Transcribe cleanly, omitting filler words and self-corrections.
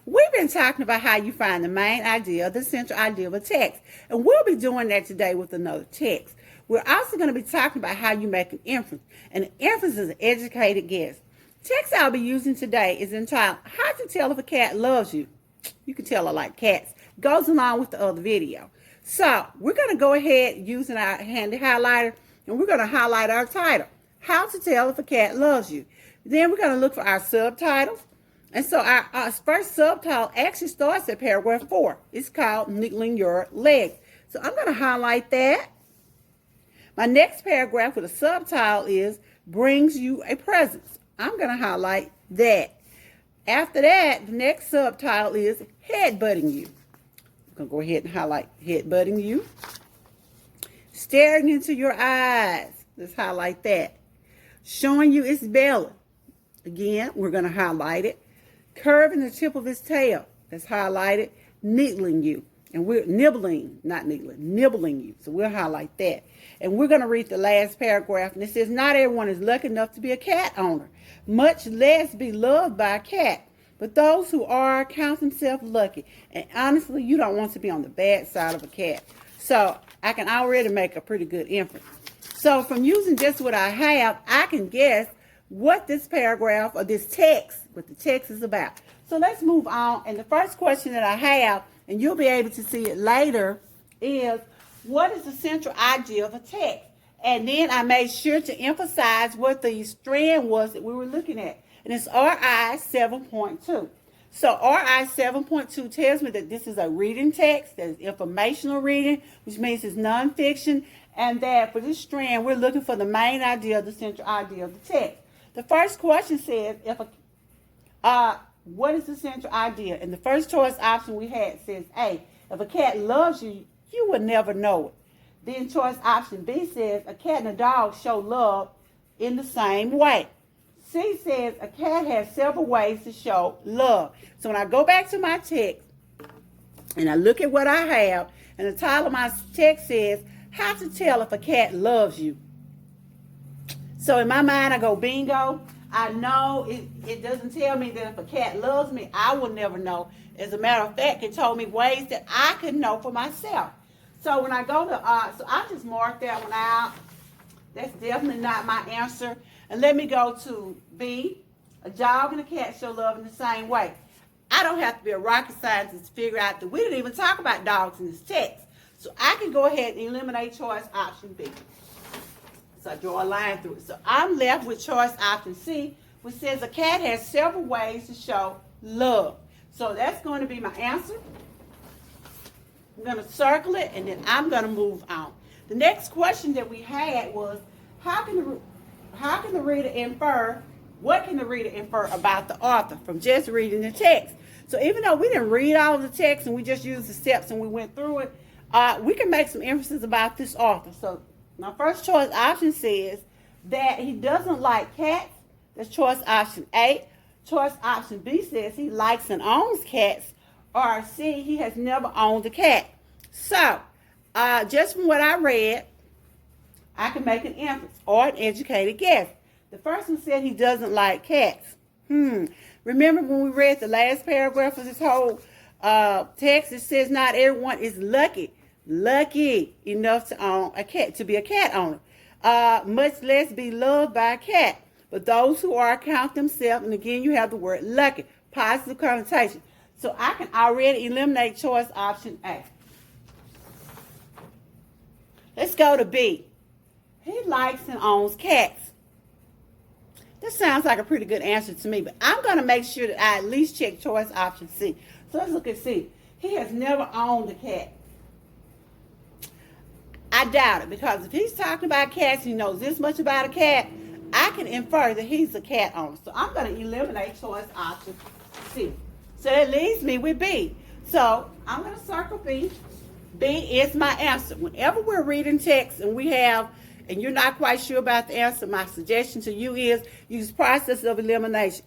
We've been talking about how you find the main idea, the central idea of a text. And we'll be doing that today with another text. We're also going to be talking about how you make an inference. And an inference is an educated guess. The text I'll be using today is entitled, How to Tell If a Cat Loves You. You can tell I like cats. Goes along with the other video. So we're going to go ahead using our handy highlighter, and we're going to highlight our title, How to Tell If a Cat Loves You. Then we're going to look for our subtitles. And so our first subtitle actually starts at paragraph 4. It's called Niggling Your Legs. So I'm going to highlight that. My next paragraph with a subtitle is Brings You a Presence. I'm going to highlight that. After that, the next subtitle is Headbutting You. I'm going to go ahead and highlight Headbutting You. Staring into your eyes. Let's highlight that. Showing you its belly. Again, we're going to highlight it. Curving the tip of his tail. That's highlighted. Niggling you. And we're nibbling, not niggling, nibbling you. So we'll highlight that. And we're going to read the last paragraph. And it says, not everyone is lucky enough to be a cat owner, much less be loved by a cat. But those who are count themselves lucky. And honestly, you don't want to be on the bad side of a cat. So I can already make a pretty good inference. So from using just what I have, I can guess what this paragraph or this text, what the text is about. So let's move on. And the first question that I have, and you'll be able to see it later, is what is the central idea of a text? And then I made sure to emphasize what the strand was that we were looking at. And it's RI 7.2. So RI 7.2 tells me that this is a reading text, that is informational reading, which means it's nonfiction, and that for this strand, we're looking for the main idea, the central idea of the text. The first question says, what is the central idea? And the first choice option we had says A, if a cat loves you, you would never know it. Then choice option B says, a cat and a dog show love in the same way. C says, a cat has several ways to show love. So when I go back to my text, and I look at what I have, and the title of my text says, How to Tell If a Cat Loves You. So in my mind, I go, bingo. I know it doesn't tell me that if a cat loves me, I will never know. As a matter of fact, it told me ways that I could know for myself. So when I go to, so I just marked that one out. That's definitely not my answer. And let me go to B. A dog and a cat show love in the same way. I don't have to be a rocket scientist to figure out that we didn't even talk about dogs in this text. So I can go ahead and eliminate choice option B. So I draw a line through it. So I'm left with choice option C, which says a cat has several ways to show love. So that's going to be my answer. I'm going to circle it, and then I'm going to move on. The next question that we had was, how can the reader infer, what can the reader infer about the author from just reading the text? So even though we didn't read all of the text and we just used the steps and we went through it, we can make some inferences about this author. So my first choice option says that he doesn't like cats. That's choice option A. Choice option B says he likes and owns cats. Or C, he has never owned a cat. So, just from what I read, I can make an inference or an educated guess. The first one said he doesn't like cats. Remember when we read the last paragraph of this whole text? It says not everyone is lucky enough to own a cat, to be a cat owner, much less be loved by a cat. But those who are count themselves, and again you have the word lucky, positive connotation. So I can already eliminate choice option A. Let's go to B. He likes and owns cats. That sounds like a pretty good answer to me, but I'm going to make sure that I at least check choice option C. So let's look at C. He has never owned a cat. I doubt it, because if he's talking about cats, he knows this much about a cat, I can infer that he's a cat owner. So I'm going to eliminate choice option C. So that leaves me with B. So I'm going to circle B. B is my answer. Whenever we're reading text and you're not quite sure about the answer, my suggestion to you is use process of elimination.